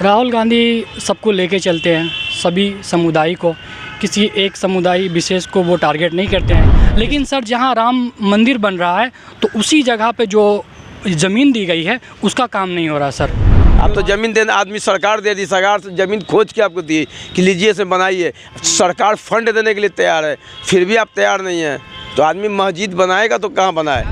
राहुल गांधी सबको लेके चलते हैं, सभी समुदाय को, किसी एक समुदाय विशेष को वो टारगेट नहीं करते हैं। लेकिन सर जहां राम मंदिर बन रहा है तो उसी जगह पे जो ज़मीन दी गई है उसका काम नहीं हो रहा सर। अब तो ज़मीन देना आदमी सरकार दे दी, सरकार से ज़मीन खोज के आपको दी कि लीजिए से बनाइए। सरकार फंड देने के लिए तैयार है, फिर भी आप तैयार नहीं हैं। तो आदमी मस्जिद बनाएगा तो कहाँ बनाए?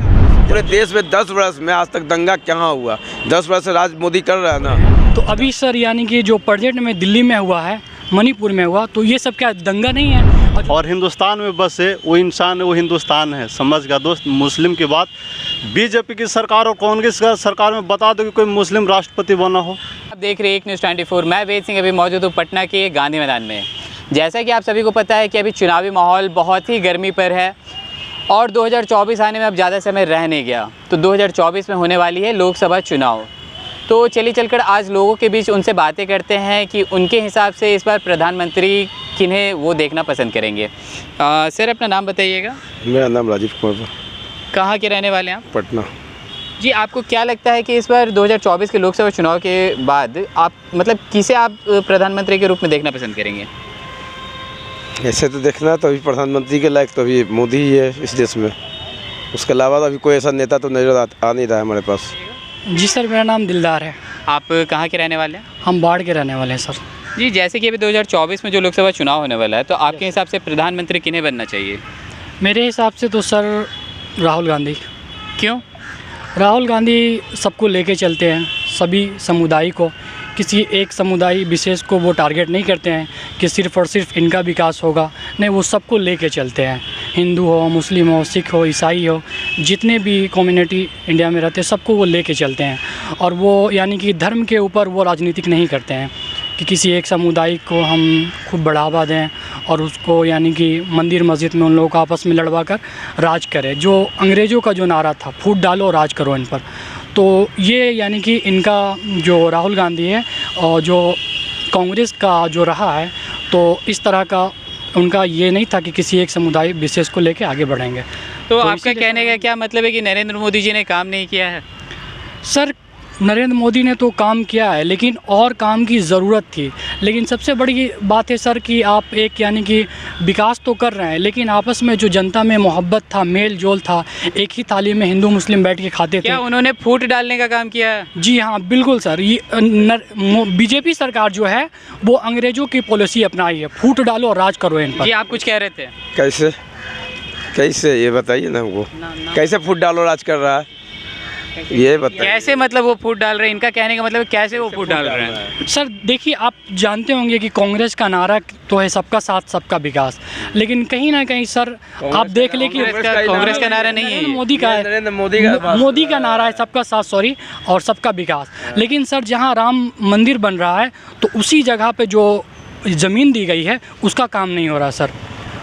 पूरे देश में 10 वर्ष में आज तक दंगा कहाँ हुआ? 10 वर्ष से राज मोदी कर रहा है ना। तो अभी सर यानी कि जो प्रेजेंट में दिल्ली में हुआ है, मणिपुर में हुआ, तो ये सब क्या दंगा नहीं है? और हिंदुस्तान में बसे वो इंसान है, वो हिंदुस्तान है, समझ गया दोस्त। मुस्लिम की बात बीजेपी की सरकार और कांग्रेस का सरकार में बता दो कि कोई मुस्लिम राष्ट्रपति बना हो। आप देख रहे हैं एक न्यूज़ 24। मैं वेद सिंह अभी मौजूद हूँ पटना के गांधी मैदान में। जैसा कि आप सभी को पता है कि अभी चुनावी माहौल बहुत ही गर्मी पर है और 2024 आने में अब ज़्यादा समय रह नहीं गया। तो 2024 में होने वाली है लोकसभा चुनाव। तो चलिए चलकर आज लोगों के बीच उनसे बातें करते हैं कि उनके हिसाब से इस बार प्रधानमंत्री किन्हें वो देखना पसंद करेंगे। सर अपना नाम बताइएगा। मेरा नाम राजीव कुमार। कहाँ के रहने वाले हैं आप? पटना। जी, आपको क्या लगता है कि इस बार 2024 के लोकसभा चुनाव के बाद आप मतलब किसे आप प्रधानमंत्री के रूप में देखना पसंद करेंगे? ऐसे तो देखना तो अभी प्रधानमंत्री के लायक तो अभी मोदी ही है इस देश में। उसके अलावा अभी कोई ऐसा नेता तो नजर आ नहीं रहा है हमारे पास। जी सर, मेरा नाम दिलदार है। आप कहाँ के रहने वाले हैं? हम बाढ़ के रहने वाले हैं सर। जी, जैसे कि अभी 2024 में जो लोकसभा चुनाव होने वाला है, तो आपके हिसाब से प्रधानमंत्री किन्हें बनना चाहिए? मेरे हिसाब से तो सर राहुल गांधी। क्यों? राहुल गांधी सबको लेके चलते हैं, सभी समुदाय को, किसी एक समुदाय विशेष को वो टारगेट नहीं करते हैं कि सिर्फ़ और सिर्फ इनका विकास होगा। नहीं, वो सबको लेके चलते हैं, हिंदू हो, मुस्लिम हो, सिख हो, ईसाई हो, जितने भी कम्युनिटी इंडिया में रहते हैं सबको वो लेके चलते हैं। और वो यानी कि धर्म के ऊपर वो राजनीतिक नहीं करते हैं कि किसी एक समुदाय को हम खूब बढ़ावा दें और उसको यानी कि मंदिर मस्जिद में उन लोगों को आपस में लड़वा कर राज करें। जो अंग्रेज़ों का जो नारा था, फूट डालो राज करो इन पर, तो ये यानी कि इनका जो राहुल गांधी है और जो कांग्रेस का जो रहा है, तो इस तरह का उनका ये नहीं था कि किसी एक समुदाय विशेष को लेके आगे बढ़ेंगे। तो आपका कहने का क्या मतलब है कि नरेंद्र मोदी जी ने काम नहीं किया है? सर नरेंद्र मोदी ने तो काम किया है, लेकिन और काम की ज़रूरत थी। लेकिन सबसे बड़ी बात है सर कि आप एक यानी कि विकास तो कर रहे हैं, लेकिन आपस में जो जनता में मोहब्बत था, मेल जोल था, एक ही थाली में हिंदू मुस्लिम बैठ के खाते थे। क्या उन्होंने फूट डालने का काम किया है? जी हाँ, बिल्कुल सर। ये बीजेपी सरकार जो है वो अंग्रेज़ों की पॉलिसी अपनाई है, फूट डालो और राज करो इन पर। जी, आप कुछ कह रहे थे। कैसे कैसे ये बताइए ना हमको। कैसे फूट डालो राज कर रहा है ये बताइए। कैसे मतलब वो फूट डाल रहे हैं? इनका कहने का मतलब कैसे वो फूट डाल रहे हैं? सर देखिए, आप जानते होंगे कि कांग्रेस का नारा तो है सबका साथ सबका विकास, लेकिन कहीं ना कहीं सर आप देख ले कि कांग्रेस का नारा नहीं है, मोदी का है, नरेंद्र मोदी का नारा है सबका साथ और सबका विकास। लेकिन सर जहां राम मंदिर बन रहा है तो उसी जगह पे जो ज़मीन दी गई है उसका काम नहीं हो रहा सर।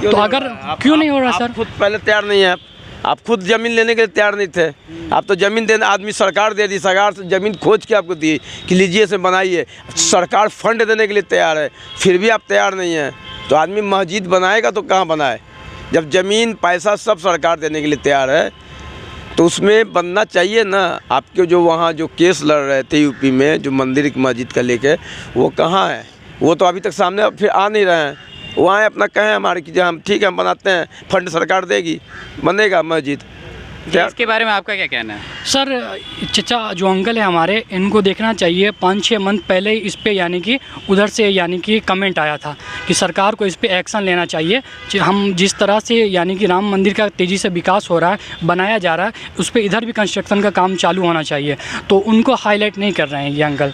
तो अगर क्यों नहीं हो रहा सर? खुद पहले तैयार नहीं है, आप खुद ज़मीन लेने के लिए तैयार नहीं थे। आप तो ज़मीन देना आदमी सरकार दे दी, सरकार से ज़मीन खोज के आपको दी कि लीजिए से बनाइए। सरकार फंड देने के लिए तैयार है, फिर भी आप तैयार नहीं हैं। तो आदमी मस्जिद बनाएगा तो कहाँ बनाए? जब ज़मीन पैसा सब सरकार देने के लिए तैयार है तो उसमें बनना चाहिए ना। आपके जो वहाँ जो केस लड़ रहे थे यूपी में, जो मंदिर की मस्जिद का लेके, वो कहाँ है? वो तो अभी तक सामने फिर आ नहीं रहे हैं। वहाँ अपना कहें हमारे कि हम ठीक है, हम बनाते हैं, फंड सरकार देगी, बनेगा मस्जिद। इसके बारे में आपका क्या कहना है? सर चचा जो अंकल है हमारे, इनको देखना चाहिए। 5-6 मंथ पहले इस पे यानी कि उधर से यानी कि कमेंट आया था कि सरकार को इस पे एक्शन लेना चाहिए। हम जिस तरह से यानी कि राम मंदिर का तेज़ी से विकास हो रहा है, बनाया जा रहा है, उस पर इधर भी कंस्ट्रक्शन का काम चालू होना चाहिए। तो उनको हाईलाइट नहीं कर रहे हैं ये अंकल।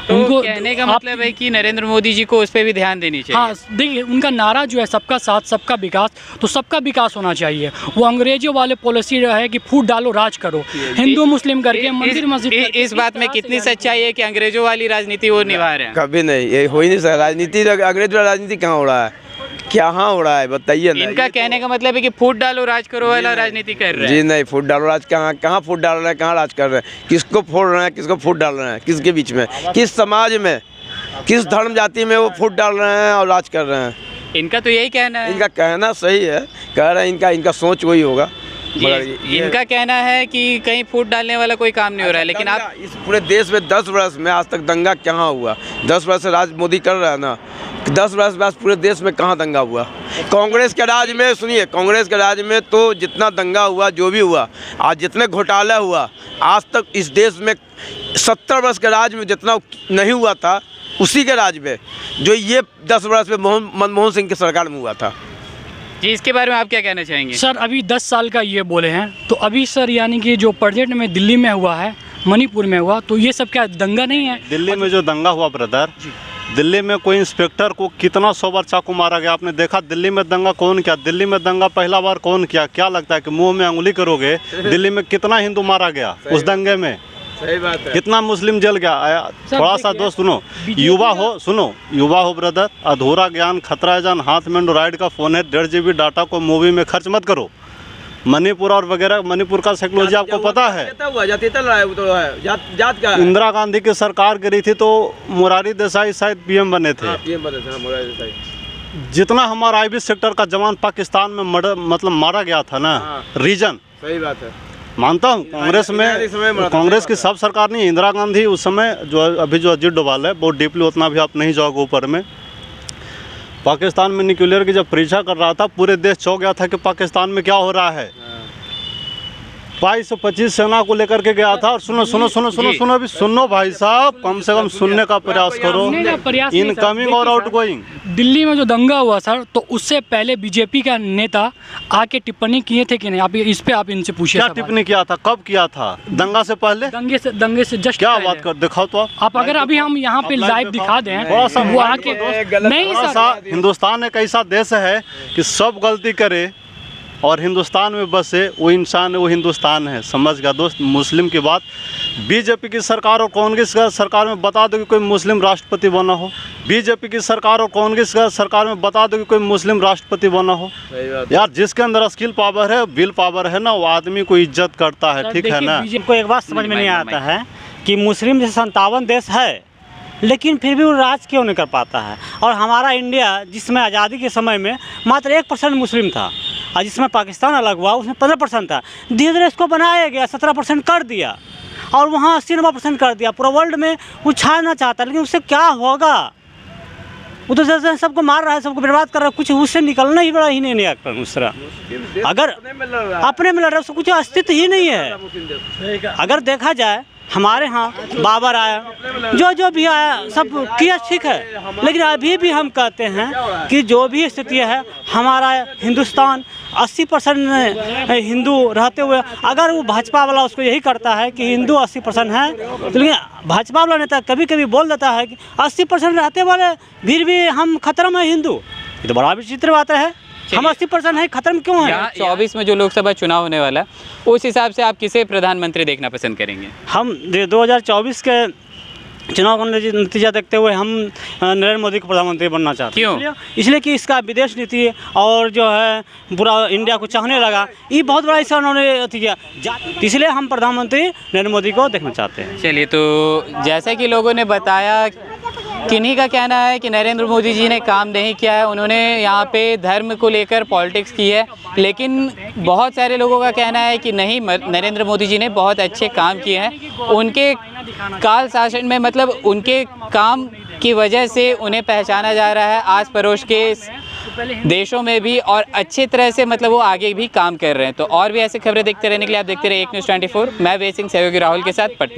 तो उनको कहने का मतलब है कि नरेंद्र मोदी जी को उस पर भी ध्यान देनी चाहिए। हाँ देखिए, उनका नारा जो है सबका साथ सबका विकास, तो सबका विकास होना चाहिए। वो अंग्रेजों वाले पॉलिसी है कि फूट डालो राज करो, हिंदू मुस्लिम करके मंदिर मस्जिद। इस बात में कितनी सच्चाई है कि अंग्रेजों वाली राजनीति वो निभा रहे हैं? कभी नहीं, ये हो ही नहीं सकता। राजनीति अंग्रेज वाला राजनीति कहाँ हो रहा है, क्या हो रहा है बताइए ना। इनका कहने का मतलब है कि फूट डालो राज करो वाला राजनीति कर रहे हैं। जी नहीं, फूट डालो राज कहाँ फूट डाल रहे हैं, कहाँ राज कर रहे हैं? किसको फोड़ रहे हैं, किसको फूट डाल रहे हैं? किसके बीच में, किस समाज में, किस धर्म जाति में वो फूट डाल रहे हैं और राज कर रहे हैं? इनका तो यही कहना है। इनका कहना सही है, कह रहे हैं, इनका सोच वही होगा। मगर इनका कहना है कि कहीं फूट डालने वाला कोई काम नहीं हो रहा है, लेकिन आप इस पूरे देश में 10 वर्ष में आज तक दंगा कहाँ हुआ? 10 वर्ष से राज मोदी कर रहा है ना, 10 वर्ष बाद पूरे देश में कहाँ दंगा हुआ? कांग्रेस के राज में, सुनिए, कांग्रेस के राज में तो जितना दंगा हुआ, जो भी हुआ, आज जितने घोटाला हुआ, आज तक इस देश में 70 वर्ष के राज में जितना नहीं हुआ था, उसी के राज में जो ये 10 वर्ष में मनमोहन सिंह की सरकार में हुआ था। जी, इसके बारे में आप क्या कहना चाहेंगे? सर अभी 10 साल का ये बोले हैं, तो अभी सर यानी कि जो प्रेजेंट में दिल्ली में हुआ है, मणिपुर में हुआ, तो ये सब क्या दंगा नहीं है? दिल्ली में जो दंगा हुआ ब्रदर, दिल्ली में कोई इंस्पेक्टर को कितना 100 बार चाकू मारा गया, आपने देखा? दिल्ली में दंगा कौन किया? दिल्ली में दंगा पहला बार कौन किया? क्या लगता है कि मुंह में अंगुली करोगे? दिल्ली में कितना हिंदू मारा गया उस दंगे में? सही बात है। कितना मुस्लिम जल गया? थोड़ा सा दोस्त सुनो, युवा हो ब्रदर, अधूरा ज्ञान खतरा है जान, हाथ में एंड्रॉइड का फ़ोन है, 1.5 GB डाटा को मूवी में खर्च मत करो। मणिपुर और वगैरह, मणिपुर का साइकोलॉजी आपको पता है? इंदिरा गांधी की सरकार गिरी थी तो मुरारी देसाई शायद PM बने थे। जितना हमारा IB सेक्टर का जवान पाकिस्तान में मतलब मारा गया था ना, रीजन, सही बात है, मानता हूँ। कांग्रेस की सब सरकार नहीं, इंदिरा गांधी उस समय, जो अभी जो अजीत डोभाल है, बहुत डीपली उतना भी आप नहीं जाओगे ऊपर में। पाकिस्तान में न्यूक्लियर की जब परीक्षा कर रहा था, पूरे देश चौंक गया था कि पाकिस्तान में क्या हो रहा है। 22-25 सेना को लेकर के गया था। और सुनो अभी सुनो भाई साहब, कम से कम सुनने का प्रयास करो। इनकमिंग और आउटगोइंग। दिल्ली में जो दंगा हुआ सर, तो उससे पहले बीजेपी का नेता आके टिप्पणी किए थे कि नहीं? आप इस पे आप इनसे पूछिए। क्या टिप्पणी किया था? कब किया था? दंगा से पहले? दंगे से जस्ट क्या बात कर, दिखाओ तो आप अगर अभी हम यहाँ पे लाइव दिखा दें, थोड़ा सा वो आके नहीं सर। हिंदुस्तान एक ऐसा देश है कि सब गलती करे और हिंदुस्तान में बसे, वो इंसान है, वो हिंदुस्तान है। समझ गया दोस्त? मुस्लिम की बात बीजेपी की सरकार और कांग्रेस का सरकार में बता दो कि कोई मुस्लिम राष्ट्रपति बना हो। बीजेपी की सरकार और कांग्रेस का सरकार में बता दो कि कोई मुस्लिम राष्ट्रपति बना हो। यार, जिसके अंदर स्किल पावर है, विल पावर है ना, वो आदमी को इज्जत करता है। ठीक है ना? को एक बात समझ में नहीं आता है कि मुस्लिम जैसे 57 देश है, लेकिन फिर भी वो राज क्यों नहीं कर पाता है। और हमारा इंडिया, जिसमें आज़ादी के समय में मात्र 1% मुस्लिम था, और जिसमें पाकिस्तान अलग हुआ उसमें 15% था। धीरे धीरे इसको बनाया गया, 17% कर दिया, और वहाँ 80-90% कर दिया। पूरा वर्ल्ड में वो छाना चाहता है, लेकिन उससे क्या होगा? वो तो जैसे सबको मार रहा है, सबको बर्बाद कर रहा है, कुछ उससे निकलना ही बड़ा ही नहीं आता उस तरह। अगर अपने में लड़ रहा है, उसको कुछ अस्तित्व ही नहीं है। अगर देखा जाए, हमारे यहाँ बाबर आया, जो भी आया सब किया, ठीक है, लेकिन अभी भी हम कहते हैं कि जो भी स्थिति है, हमारा हिंदुस्तान 80% हिंदू रहते हुए, अगर वो भाजपा वाला उसको यही करता है कि हिंदू 80% है, तो लेकिन भाजपा वाला नेता कभी कभी बोल देता है कि 80% रहते वाले फिर भी हम खतरा में हिंदू। ये तो बड़ा विचित्र बात है। हम 80% है, खत्म क्यों है? 24 में जो लोकसभा चुनाव होने वाला है, उस हिसाब से आप किसे प्रधानमंत्री देखना पसंद करेंगे? हम 2024 के चुनाव का नतीजा देखते हुए हम नरेंद्र मोदी को प्रधानमंत्री बनना चाहते हैं। क्यों? इसलिए कि इसका विदेश नीति और जो है पूरा इंडिया को चाहने लगा, ये बहुत बड़ा इसका उन्होंने किया, इसलिए हम प्रधानमंत्री नरेंद्र मोदी को देखना चाहते हैं। चलिए, तो जैसा कि लोगों ने बताया, किन्हीं का कहना है कि नरेंद्र मोदी जी ने काम नहीं किया है, उन्होंने यहाँ पे धर्म को लेकर पॉलिटिक्स की है, लेकिन बहुत सारे लोगों का कहना है कि नहीं, नरेंद्र मोदी जी ने बहुत अच्छे काम किए हैं। उनके काल शासन में, मतलब उनके काम की वजह से उन्हें पहचाना जा रहा है आस पड़ोस के देशों में भी, और अच्छे तरह से मतलब वो आगे भी काम कर रहे हैं। तो और भी ऐसे खबरें देखते रहने के लिए आप देखते रहिए एक न्यूज़ 24। मैं वेद सिंह, सहयोगी राहुल के साथ, पटना।